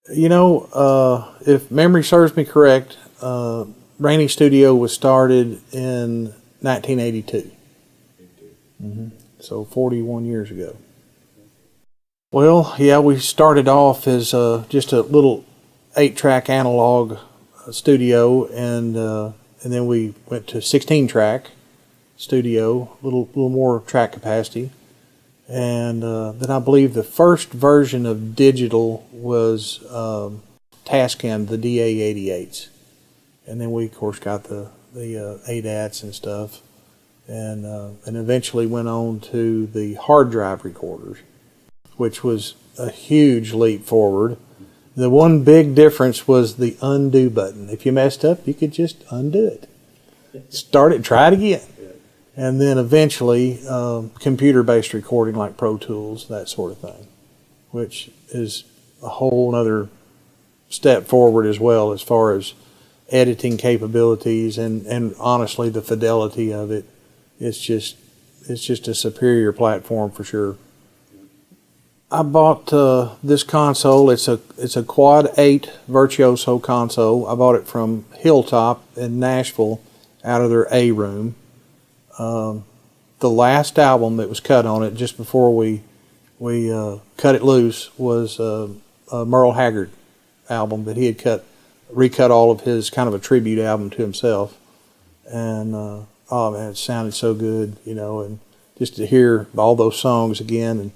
If memory serves me correct, Raney Studio was started in 1982. Mm-hmm. So 41 years ago. Well, yeah, we started off as just a little 8-track analog studio, and then we went to 16-track studio, a little more track capacity, and then I believe the first version of digital was Tascam, the DA88s, and then we of course got the ADATs and stuff, and eventually went on to the hard drive recorders, which was a huge leap forward. The one big difference was the undo button. If you messed up, you could just undo it. Start it, try it again. And then eventually computer-based recording like Pro Tools, that sort of thing, which is a whole other step forward as well as far as editing capabilities and honestly the fidelity of it. It's just a superior platform for sure. I bought this console. It's a Quad 8 Virtuoso console. I bought it from Hilltop in Nashville out of their A room. The last album that was cut on it just before we cut it loose was a Merle Haggard album that he had recut all of his, kind of a tribute album to himself. And oh man, it sounded so good, and just to hear all those songs again.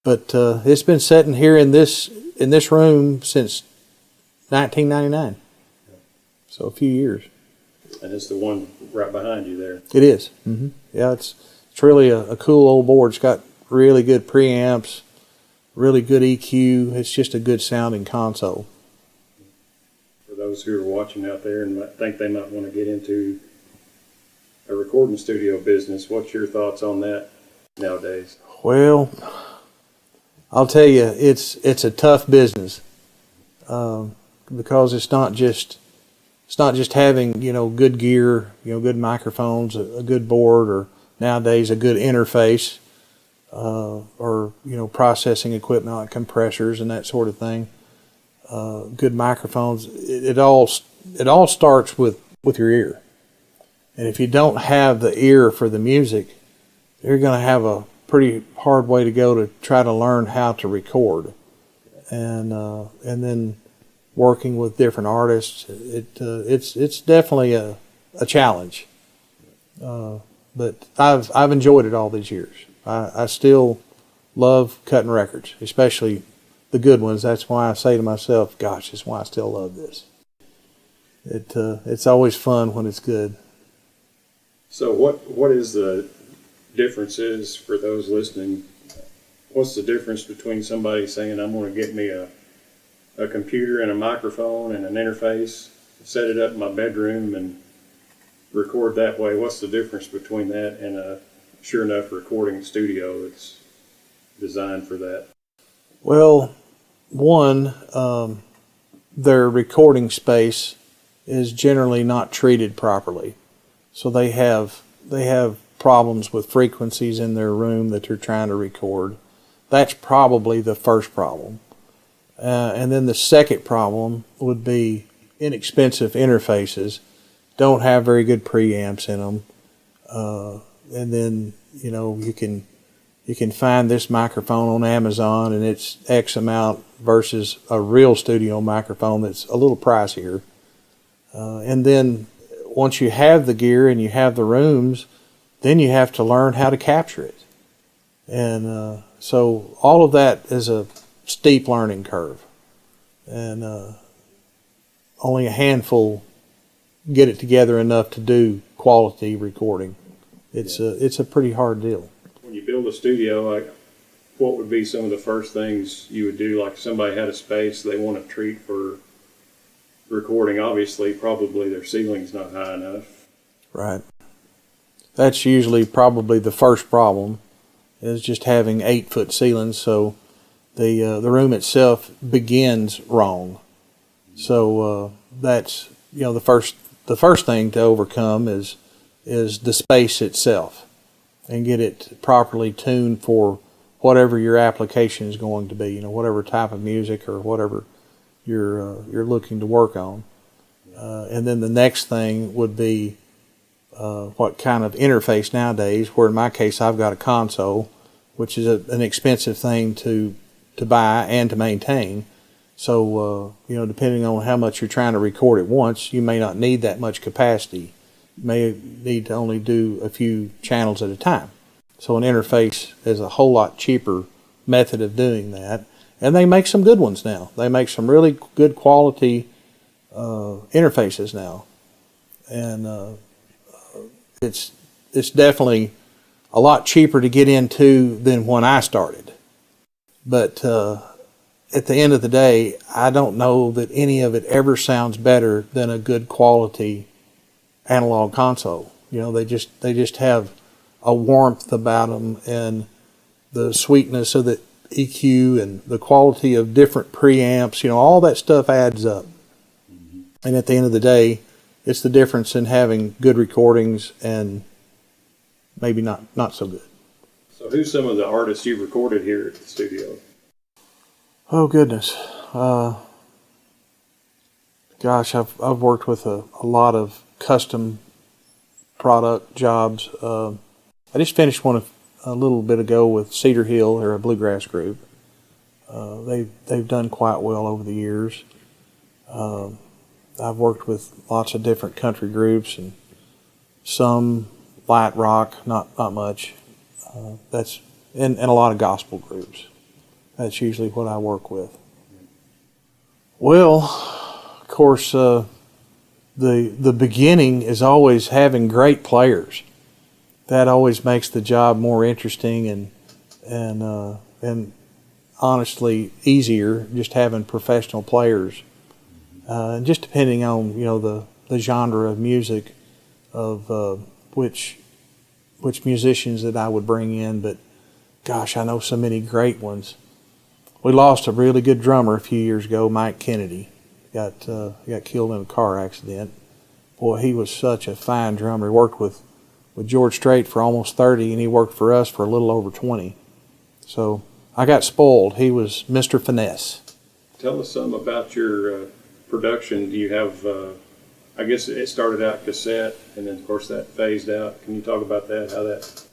But it's been sitting here in this room since 1999, so a few years. And it's the one right behind you there. It is. Mm-hmm. Yeah, it's really a cool old board. It's got really good preamps, really good EQ. It's just a good sounding console. For those who are watching out there and think they might want to get into a recording studio business, what's your thoughts on that nowadays? Well, I'll tell you, it's a tough business because it's not just having good gear, good microphones, a good board, or nowadays a good interface, or processing equipment like compressors and that sort of thing. Good microphones. It all starts with your ear, and if you don't have the ear for the music, you're going to have a pretty hard way to go to try to learn how to record, and then working with different artists, it's definitely a challenge. But I've enjoyed it all these years. I still love cutting records, especially the good ones. That's why I say to myself, "Gosh, that's why I still love this." It's always fun when it's good. So what is the differences for those listening? What's the difference between somebody saying, I'm going to get me a computer and a microphone and an interface, set it up in my bedroom and record that way? What's the difference between that and a sure enough recording studio that's designed for that? Well, one, their recording space is generally not treated properly. So they have problems with frequencies in their room that they're trying to record. That's probably the first problem. And then the second problem would be inexpensive interfaces. Don't have very good preamps in them. And then, you can find this microphone on Amazon and it's X amount versus a real studio microphone that's a little pricier. And then once you have the gear and you have the rooms, then you have to learn how to capture it. And so all of that is a steep learning curve. And only a handful get it together enough to do quality recording. It's a pretty hard deal. When you build a studio, what would be some of the first things you would do? Like if somebody had a space they want to treat for recording, obviously probably their ceiling's not high enough. Right. That's usually probably the first problem, is just having 8-foot ceilings, so the room itself begins wrong. So that's the first thing to overcome is the space itself, and get it properly tuned for whatever your application is going to be. Whatever type of music or whatever you're looking to work on. And then the next thing would be what kind of interface nowadays, where in my case I've got a console, which is an expensive thing to buy and to maintain. So, depending on how much you're trying to record at once, you may not need that much capacity. You may need to only do a few channels at a time. So an interface is a whole lot cheaper method of doing that. And they make some good ones now. They make some really good quality interfaces now. And it's definitely a lot cheaper to get into than when I started. But at the end of the day, I don't know that any of it ever sounds better than a good quality analog console. They just have a warmth about them, and the sweetness of the EQ and the quality of different preamps. All that stuff adds up. Mm-hmm. And at the end of the day, it's the difference in having good recordings and maybe not so good. So who's some of the artists you've recorded here at the studio? Oh, goodness. Gosh, I've worked with a lot of custom product jobs. I just finished one a little bit ago with Cedar Hill. They're a bluegrass group. They've done quite well over the years. I've worked with lots of different country groups and some light rock, not much. That's and a lot of gospel groups. That's usually what I work with. Well, of course, the beginning is always having great players. That always makes the job more interesting and honestly easier, just having professional players. And just depending on the genre of music of which musicians that I would bring in, but gosh, I know so many great ones. We lost a really good drummer a few years ago, Mike Kennedy. Got killed in a car accident. Boy, he was such a fine drummer. He worked with George Strait for almost 30, and he worked for us for a little over 20. So I got spoiled. He was Mr. Finesse. Tell us something about your production. Do you have, I guess it started out cassette, and then of course that phased out. Can you talk about that, how that?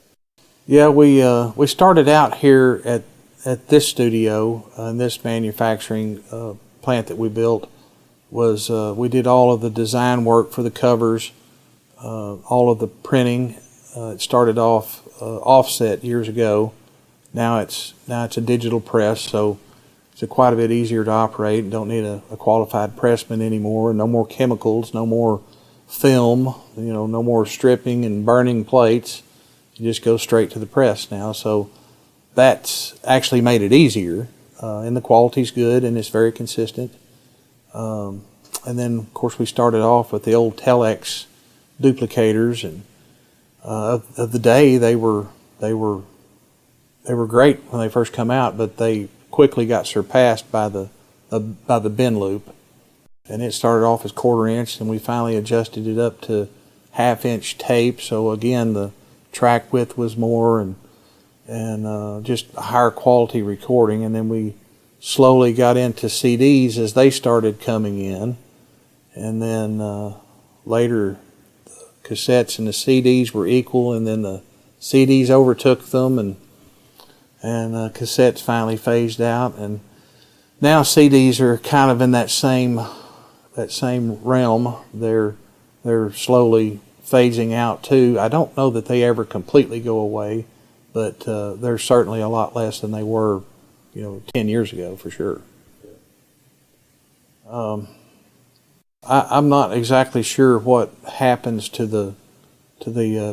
Yeah, we started out here at this studio, in this manufacturing plant that we built. We did all of the design work for the covers, all of the printing. It started off offset years ago. Now it's a digital press, so it's quite a bit easier to operate. Don't need a qualified pressman anymore. No more chemicals. No more film. No more stripping and burning plates. You just go straight to the press now. So that's actually made it easier, and the quality's good and it's very consistent. And then, of course, we started off with the old Telex duplicators, and of the day they were great when they first come out, but they quickly got surpassed by the bend loop, and it started off as 1/4 inch, and we finally adjusted it up to 1/2 inch tape. So again, the track width was more and just a higher quality recording. And then we slowly got into CDs as they started coming in, and then later the cassettes and the CDs were equal, and then the CDs overtook them, and cassettes finally phased out, and now CDs are kind of in that same realm. They're slowly phasing out too. I don't know that they ever completely go away, but they're certainly a lot less than they were 10 years ago, for sure. I'm not exactly sure what happens to the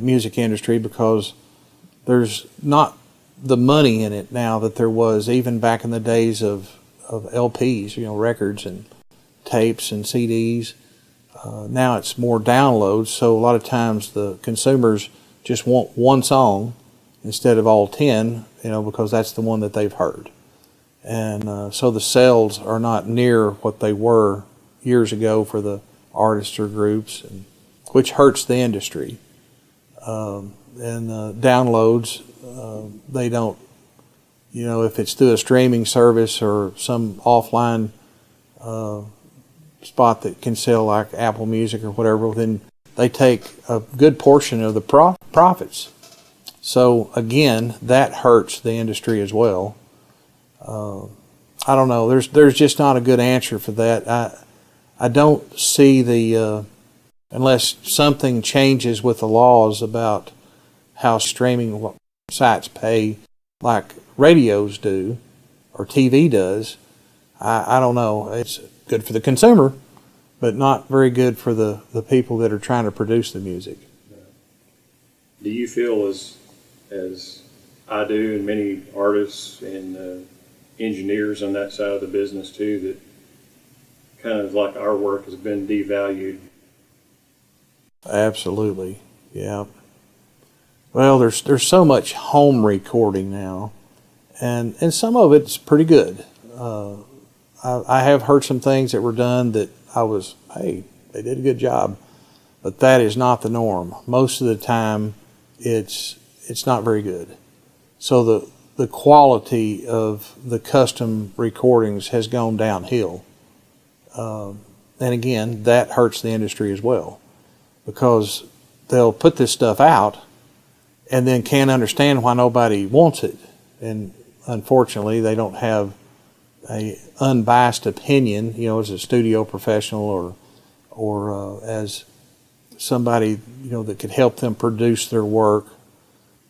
music industry, because there's not the money in it now that there was even back in the days of LPs, records and tapes and CDs. Now it's more downloads, so a lot of times the consumers just want one song instead of all 10, because that's the one that they've heard. And so the sales are not near what they were years ago for the artists or groups, which hurts the industry. And downloads, they don't, if it's through a streaming service or some offline spot that can sell like Apple Music or whatever, then they take a good portion of the profits. So again, that hurts the industry as well. I don't know. There's just not a good answer for that. I don't see the unless something changes with the laws about how streaming sites pay like radios do or TV does. I don't know. It's good for the consumer, but not very good for the people that are trying to produce the music. Do you feel as I do, and many artists and engineers on that side of the business too, that kind of like our work has been devalued? Absolutely, yeah. Well, there's so much home recording now, and some of it's pretty good. I have heard some things that were done that hey, they did a good job, but that is not the norm. Most of the time, it's not very good. So the quality of the custom recordings has gone downhill, and again, that hurts the industry as well, because they'll put this stuff out and then can't understand why nobody wants it, and unfortunately, they don't have a unbiased opinion, as a studio professional or as somebody, that could help them produce their work.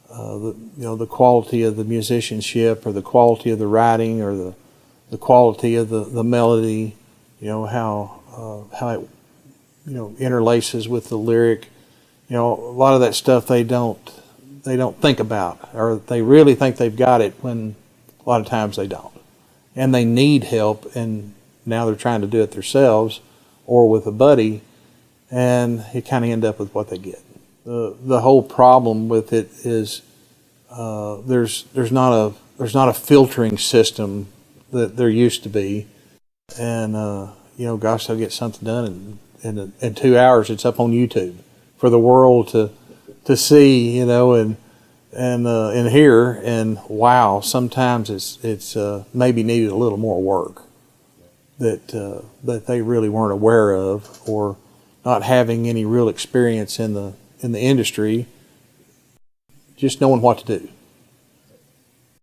The quality of the musicianship, or the quality of the writing, or the quality of the melody, how it, interlaces with the lyric. A lot of that stuff they don't think about, or they really think they've got it when a lot of times they don't. And they need help, and now they're trying to do it themselves or with a buddy, and you kind of end up with what they get. The whole problem with it is there's not a filtering system that there used to be, and gosh, they'll get something done in 2 hours. It's up on YouTube for the world to see, and hear, and wow, sometimes it's maybe needed a little more work that they really weren't aware of, or not having any real experience in the industry, just knowing what to do.